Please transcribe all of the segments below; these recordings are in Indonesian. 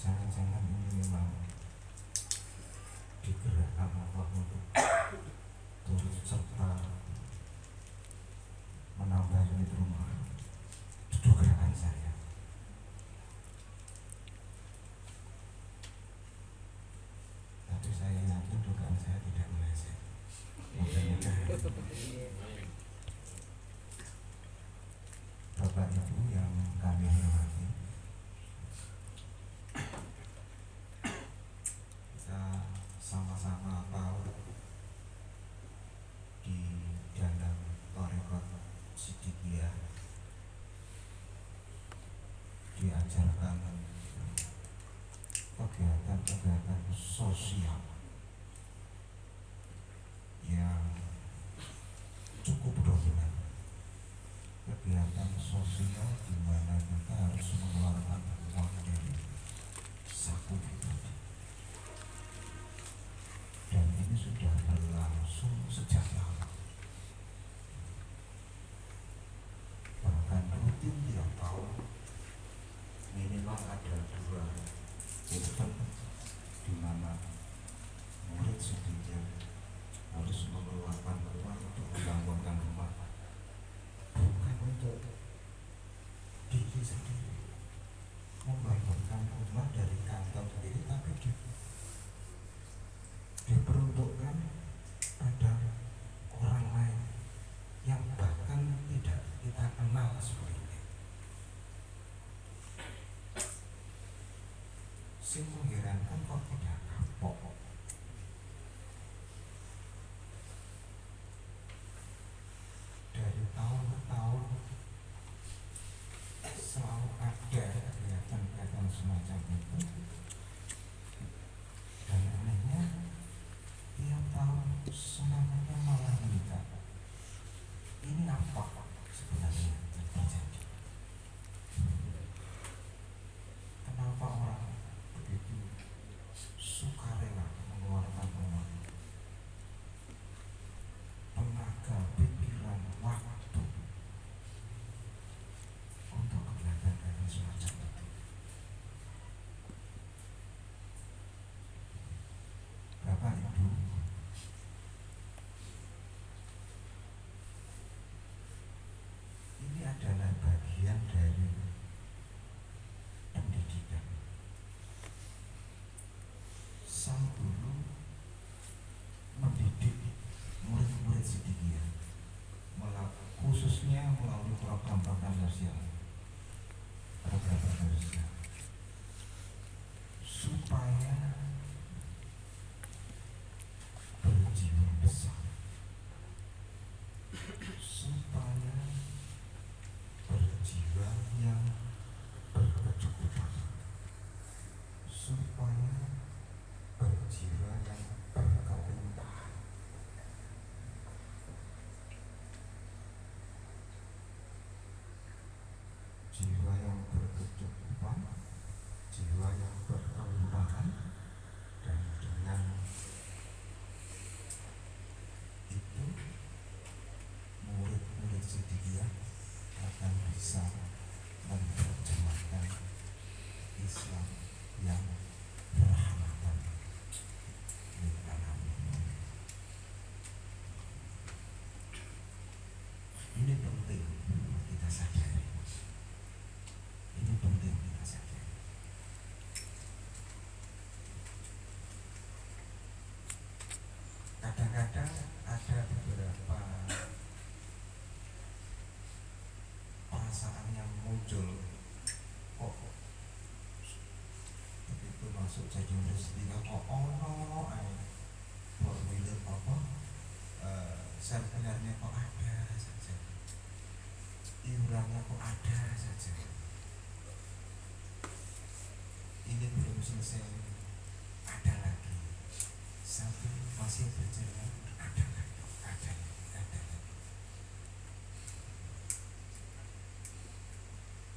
Jangan-jangan ini memang digerakkan Allah untuk turut serta menambah unit rumah. Dugaan saya. Tapi saya yakin dugaan saya tidak meleset. Bapak Ibu yang kami hormati, kita sama-sama tahu di dalam Thariqat Siddiqiyah diajarkan kegiatan-kegiatan sosial yang cukup dominan. Kegiatan sosial di mana kita harus mengeluarkan uang dari saku pribadi, dan ini sudah berlangsung sejak lama. Bahkan rutin tiap tahun minimal ada 2 event di mana murid sedikit harus mengeluarkan uang untuk membangunkan rumah, bukan untuk diri sendiri, membangunkan rumah dari kantong sendiri, tapi diperuntukkan pada orang lain yang bahkan tidak kita kenal sebelumnya. Sing mengherankan kok tidak kapok. Dari tahun ke tahun selalu ada kegiatan-kegiatan semacam itu, dan anehnya tiap tahun semangatnya malah meningkat. Ini apa sebenarnya yang terjadi? Kenapa orang begitu sukarela mengeluarkan uang, tenaga, pikiran, waktu untuk kegiatan-kegiatan semacam itu? Bapak Ibu, ini adalah bagian dari pendidikan. Sang guru mendidik murid-murid Siddiqiyah khususnya melalui program-program sosial, supaya berjiwa besar, supaya berjiwa yang berkecukupan, supaya berjiwa yang berkelimpahan. Jiwa yang berkecukupan, jiwa yang berkelimpahan, dan dengan itu murid-murid Siddiqiyah akan bisa menerjemahkan Islam yang berharapan di tanah ini. Ini penting kita sadari. Ini penting kita sadari. Kadang-kadang ada beberapa perasaan yang muncul, kok begitu masuk jadi murid Siddiqiyah kok formulir apa seminernya kok ada saja, iurannya kok ada saja, ini belum selesai ada lagi, sampai masih berjalan ada lagi.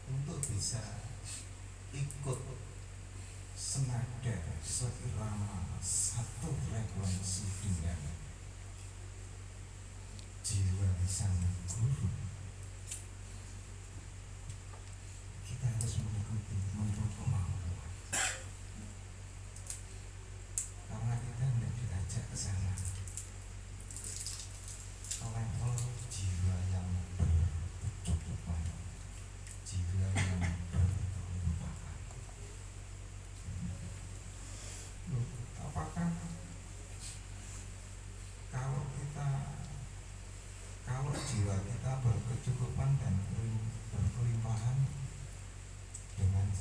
Untuk bisa ikut senada seirama satu frekuensi dengan jiwa sang guru, kita harus mengikuti menurut kemampuan.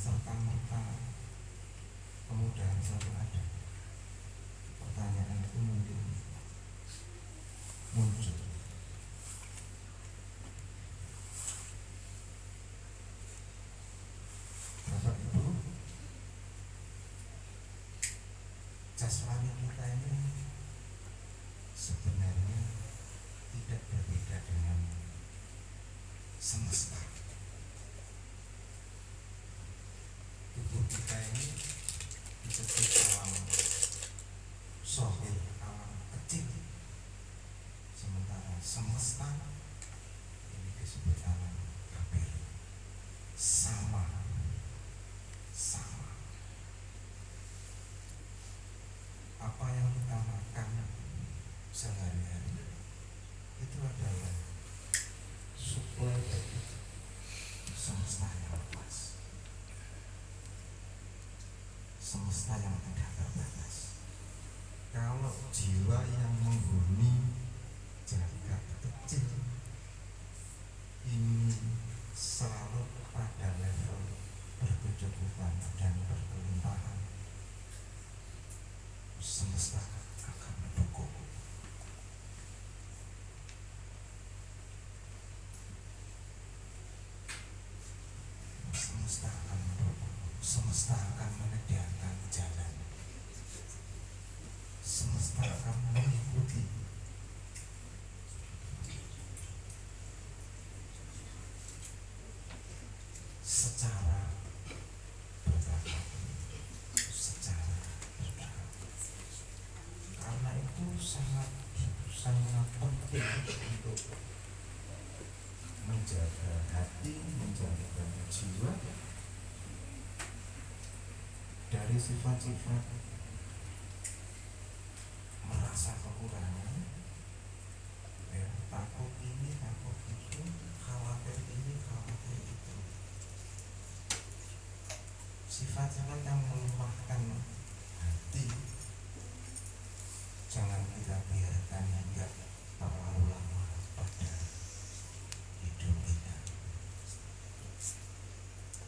serta-merta kemudahan selalu ada. Pertanyaan itu mungkin muncul. Bapak Ibu, jasmani kita ini sebenarnya tidak berbeda dengan semesta. Tubuh kita ini disebut alam sohir, alam kecil, sementara semesta ini disebut alam kabir. Sama. Apa yang kita makan sehari-hari itu adalah suplai dari semesta yang luas, semesta yang tidak terbatas. Kalau jiwa yang menghuni jagat kecil ini selalu pada level berkecukupan dan berkelimpahan, semesta akan mendukung. Semesta akan mendukung. Semesta akan menyediakan jalan. Semesta akan mengikuti. Secara bertahap. Karena itu sangat penting untuk menjaga hati, menjaga jiwa dari sifat-sifat merasa kekurangan, ya, takut ini, takut itu, khawatir ini, khawatir itu. Sifat-sifat yang melemahkan hati jangan kita biarkan hingga terlalu lama pada hidup kita.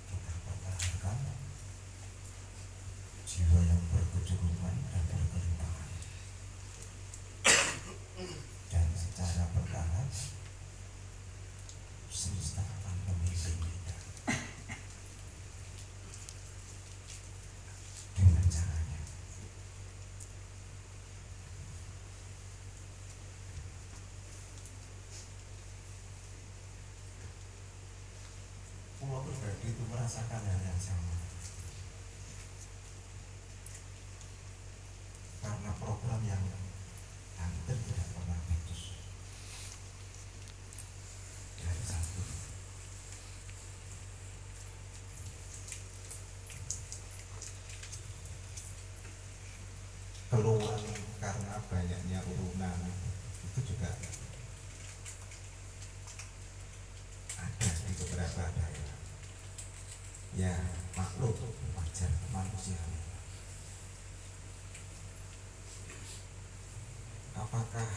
Kita pertahankan jiwa yang berkecukupan dan berkelimpahan, dan secara bertahap semesta akan memimpin kita dengan caranya. Pulau pribadi itu merasakan hal yang sama. Karena program yang hampir tidak pernah putus dari satu. Keluhan karena banyaknya urunan itu juga ada di beberapa daerah. Ya maklum, wajar, manusiawi. Apakah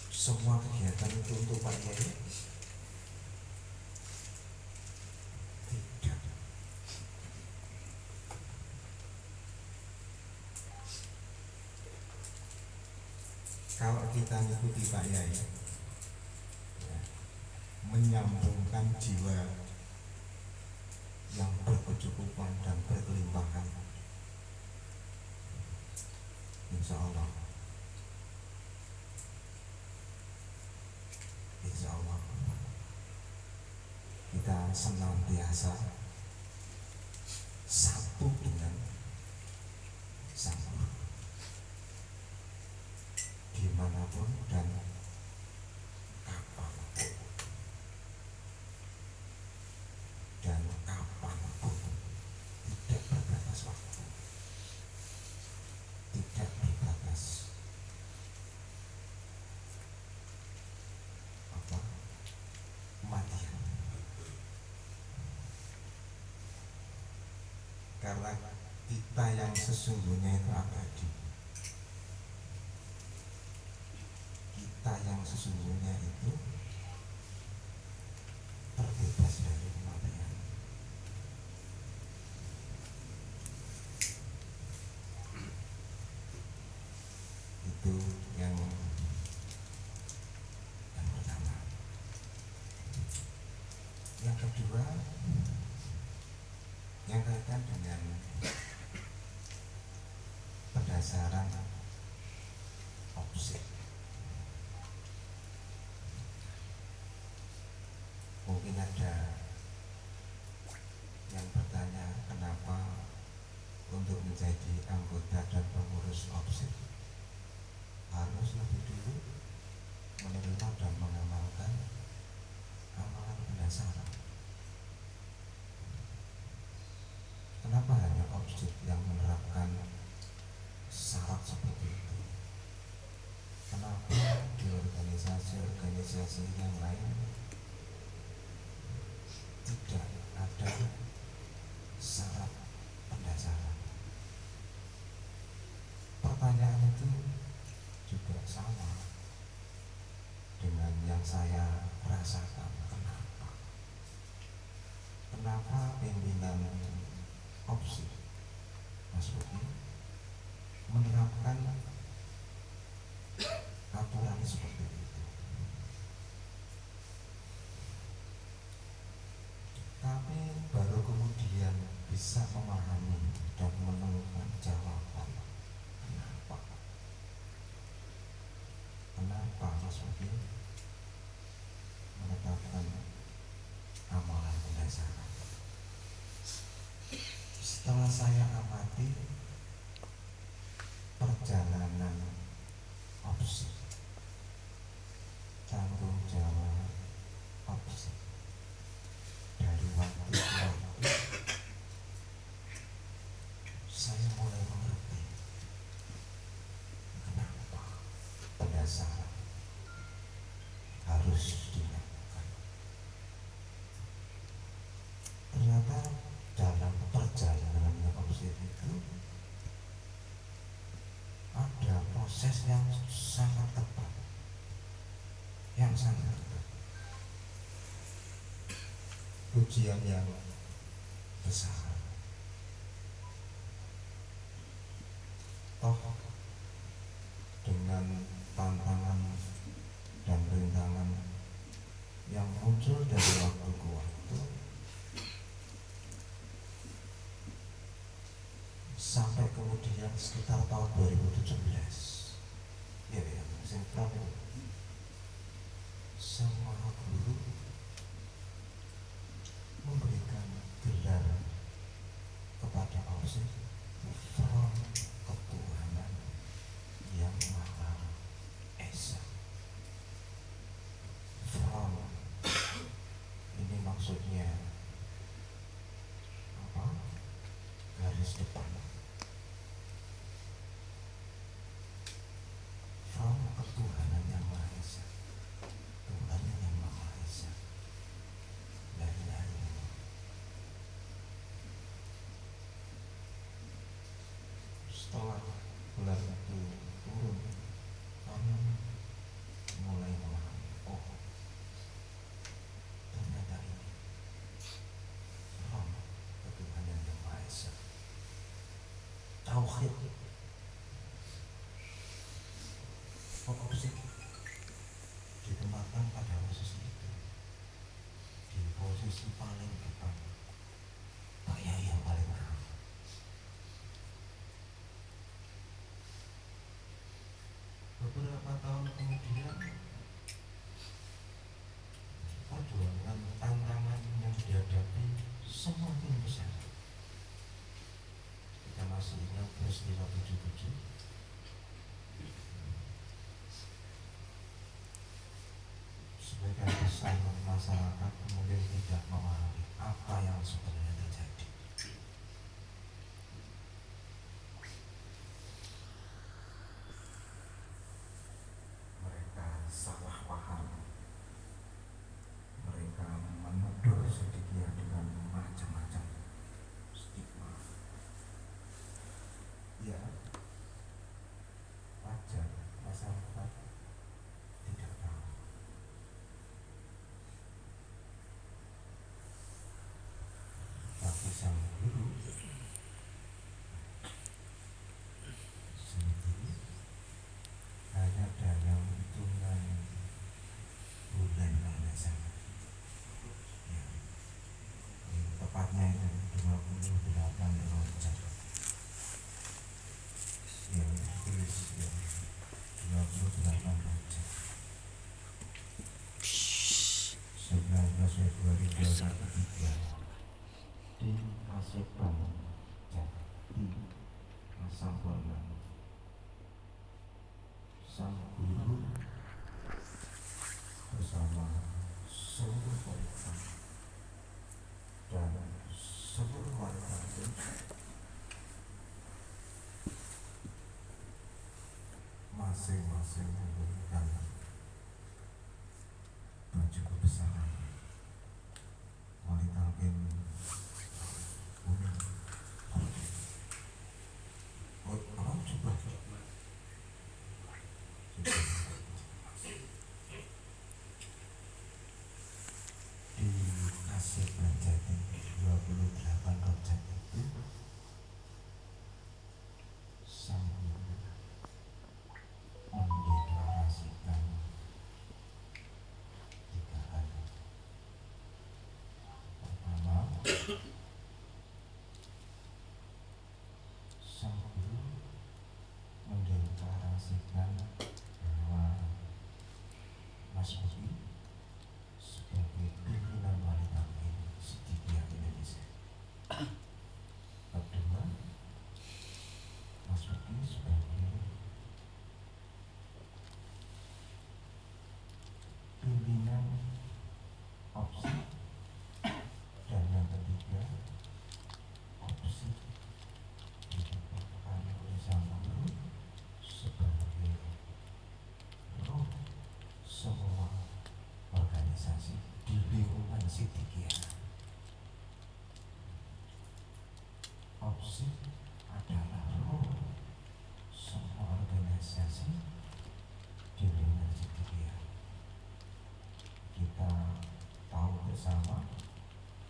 semua kegiatan itu untuk Pak Yai? Tidak. Kalau kita mengikuti Pak Yai, ya, menyambungkan jiwa yang berkecukupan dan berkelimpahan, insya Allah kita senantiasa satu dengan Sang Guru dimanapun dan kapanpun, dan kapanpun, tidak berbatas waktu, tidak berbatas kematian. Karena kita yang sesungguhnya itu abadi. Kita yang sesungguhnya itu terbebas dari kematian. berkaitan dengan pendasaran objek. Mungkin ada yang bertanya, kenapa untuk menjadi anggota dan pengurus objek harus lebih dulu menerima dan mengamalkan amalan pendasaran. Kenapa hanya objek yang menerapkan syarat seperti itu? Kenapa di organisasi-organisasi yang lain tidak ada syarat pendasaran? Pertanyaan itu juga sama dengan yang saya rasakan. Kenapa pimpinan opsi Mas Budi menerapkan aturan seperti itu? Kami baru kemudian bisa memahami dan menemukan jawaban kenapa Mas Budi menetapkan amalan pendasaran. Setelah saya amati perjalanan opsi, tanggung jawab opsi dari waktu ke waktu, saya mulai mengerti kenapa pendasaran harus dilakukan. Ternyata dalam perjalanannya opsi itu ada proses yang sangat tepat, ujian yang besar. Toh dengan tantangan dan rintangan yang muncul dari waktu ke waktu, sampai kemudian sekitar tahun 2017, ya sinkron itu, semua guru memberikan gelar kepada OSIS From Ketuhanan Yang Maha Esa. From ini maksudnya apa? Garis depan. From Ketuhanan Yang Maha Esa, Tuhan Yang Maha Esa. Setelah bulan itu turun, kami mulai memahami, oh ternyata ini From Ketuhanan Yang Maha Esa. Tauhid fokus ditempatkan pada posisi itu, di posisi paling depan, Pak Yai yang paling depan. Beberapa tahun kemudian, perjuangan tantangan yang dihadapi semakin besar. Kita masih ingat peristiwa 77. Sebagian besar masyarakat kemudian tidak memahami apa yang sebenarnya terjadi. Mereka salah paham, mereka menuduh sedikit dengan macam-macam stigma. Ya, wajar masyarakat tidak tahu. 28 rojak yang tulis yang 28 rojak 19 Februari 2003 di Kaseban Jati Kasampurna. Sang guru bersama seluruh korban dan seluruh warga masing-masing menggunakan baju kebesaran wanita kuning. Oh, apa coba? Di Kaseban Jati 28 rojak itu sang guru mendeklarasikan 3 hal. Pertama, sang guru mendeklarasikan bahwa Mas Bobi sebagai pimpinan wanita Sidikiyah Indonesia. Kedua, Mas Bobi sebagai pimpinan OPSI. Dan yang ketiga, OPSI ditetapkan oleh sang guru sebagai roh semua organisasi di lingkungan Sidikiyah. OPSI adalah roh semua organisasi di lingkungan Sidikiyah. Kita tahu bersama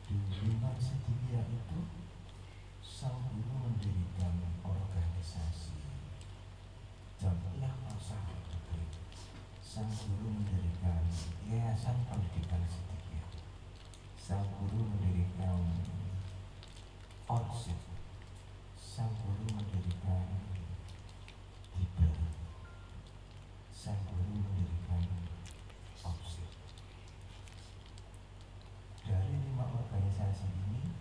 di lingkungan Sidikiyah itu sang guru mendirikan organisasi Jamiyah Al-Sahadat. Sang guru mendirikan Yayasan Pendidikan Sidikiyah. Sang guru mendirikan ORSID. Sang guru mendirikan Tiber. Sang guru mendirikan OPSID. Dari 5 organisasi ini,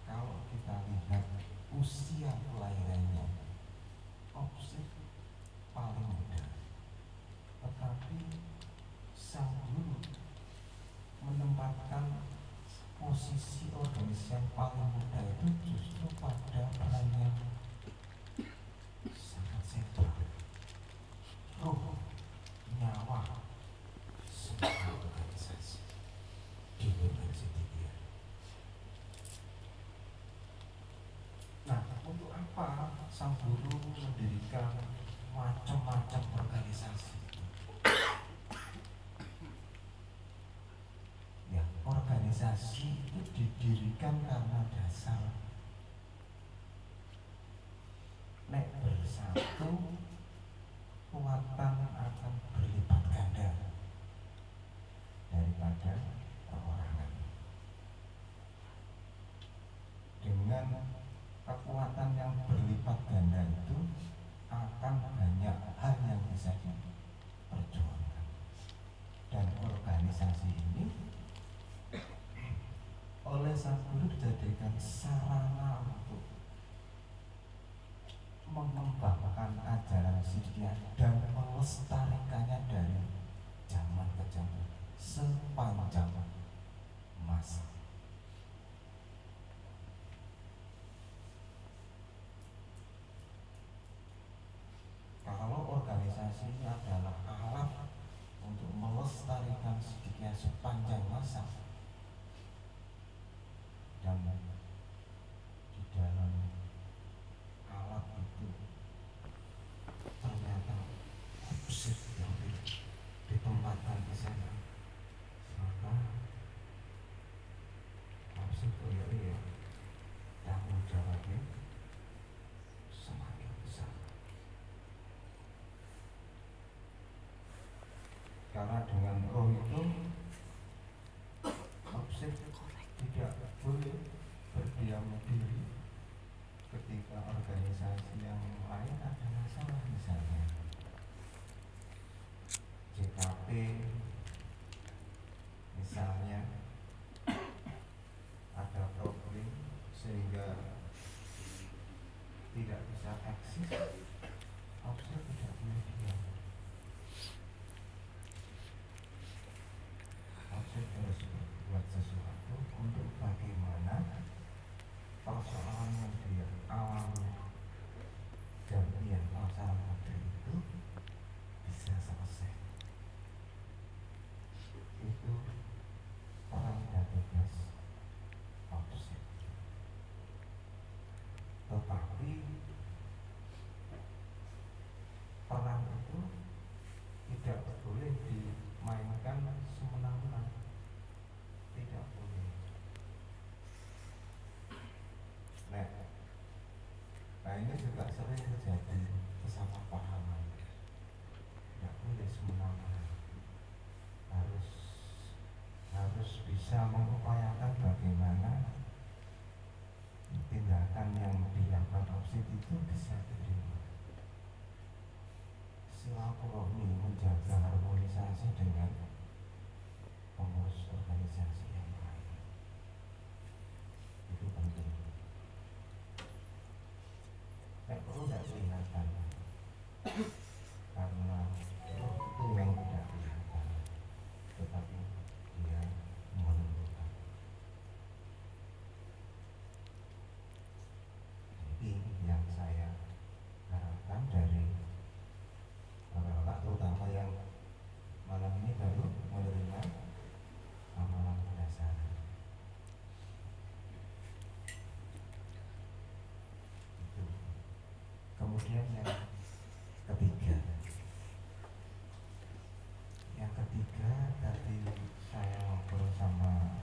kalau kita lihat usia kelahirannya, OPSID paling muda. Tetapi sang guru menempatkan posisi organisasi yang paling muda itu justru pada peran yang sangat sentral, roh, nyawa semua organisasi di lingkungan Sidikiyah. Nah, untuk apa sang guru mendirikan macam-macam organisasi? Ya, organisasi itu didirikan karena dasar nek bersatu kekuatan akan berlipat ganda daripada perorangan. Dengan kekuatan yang berlipat ganda itu akan banyak hal yang bisa diperjuangkan. Dan organisasi ini oleh sang guru dijadikan sarana untuk mengembangkan ajaran Sidikiyah dan melestarikannya dari zaman ke zaman sepanjang masa. Kalau organisasi ini adalah alat untuk melestarikan Sidikiyah sepanjang masa, dan di dalam alat itu ternyata OPSID yang ditempatkan di sana, maka OPSID ya tanggung jawabnya semakin besar. Karena dengan roh itu OPSID tidak boleh analisis, opsi tidak boleh diam. Opsi harus berbuat sesuatu untuk bagaimana persoalan yang dia alami dan yang masalah itu bisa selesai. Itu peran dan tugas opsi. Tetapi peran itu tidak boleh dimainkan semena-mena, tidak boleh. Nah ini juga sering terjadi kesalahpahaman. Tidak boleh semena-mena, harus bisa mengupayakan bagaimana tindakan yang dilakukan opsi itu bisa diterima. Silaturahmi, menjaga harmonisasi dengan pengurus organisasi yang lain, itu penting. Perlu tidak kelihatan, karena itu yang tidak kelihatan, tetapi dia menentukan. Jadi yang saya harapkan dari bapak-bapak, terutama yang malam ini baru menerima amalan pendasar, itu. Kemudian yang ketiga tadi saya ngobrol sama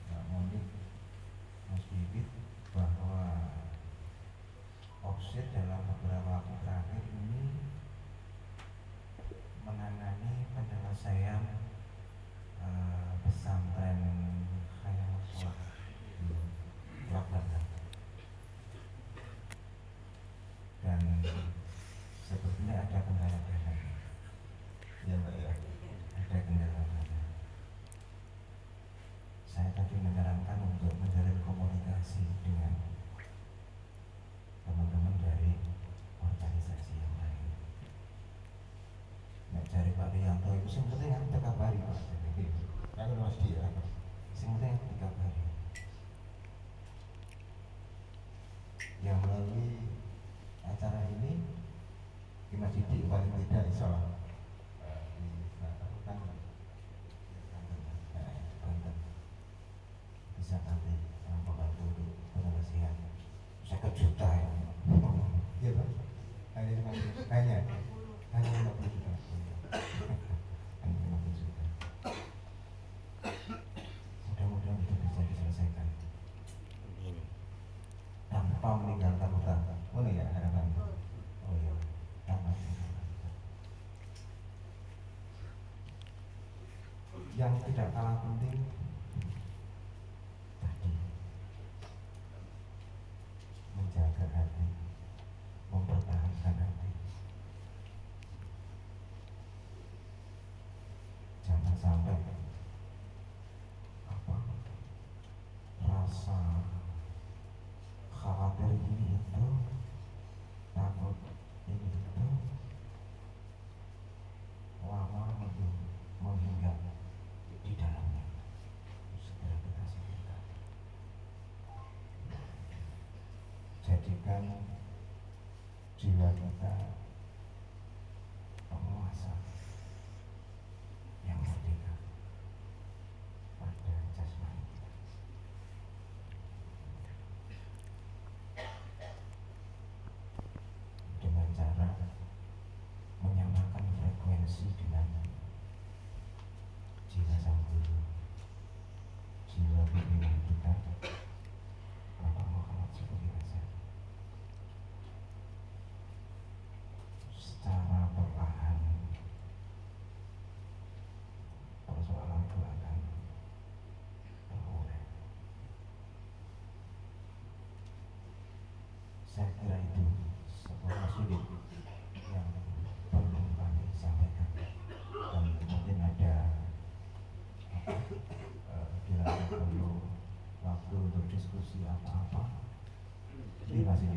Mbak Monik, Mas Bibit, bahwa OPSID dalam beberapa waktu terakhir ini menangani penyelesaian pesantren Khayal di Purwakarta, dan sepertinya ada kendala-kendala. Ya Mbak ya, ada kendala-kendala. Saya tadi menyarankan untuk menjalin komunikasi dengan teman-teman dari organisasi yang lain. Nek cari Pak Rianto itu sing penting kan dikabari Pak. Kalau Mas dia, sing penting dikabari. Yang melalui acara ini Mas Didik paling tidak insya Allah bisa nanti membantu untuk penyelesaian 50 juta ya. Iya Pak, hanya 50 juta. Hanya 50 juta. Mudah-mudahan itu bisa diselesaikan tanpa meninggalkan hutan. Oh ya harapan. Oh iya, tanpa meninggalkan hutan. Yang tidak kalah penting tadi, menjaga hati, mempertahankan hati. Jangan sampai rasa khawatir ini itu, takut ini itu lama menghingga di dalamnya. Segera kita singkirkan. Jadikan jiwa kita penguasa yang merdeka pada jasmani kita. Dengan cara menyamakan frekuensi dengan jiwa sang guru, jiwa pimpinan kita, Bapak Muhammad Syekh Hasan. Secara perlahan persoalan itu akan terurai. Saya kira itu sebuah sulit yang perlu kami sampaikan, dan mungkin ada kira-kira perlu waktu untuk diskusi apa-apa. Terima kasih.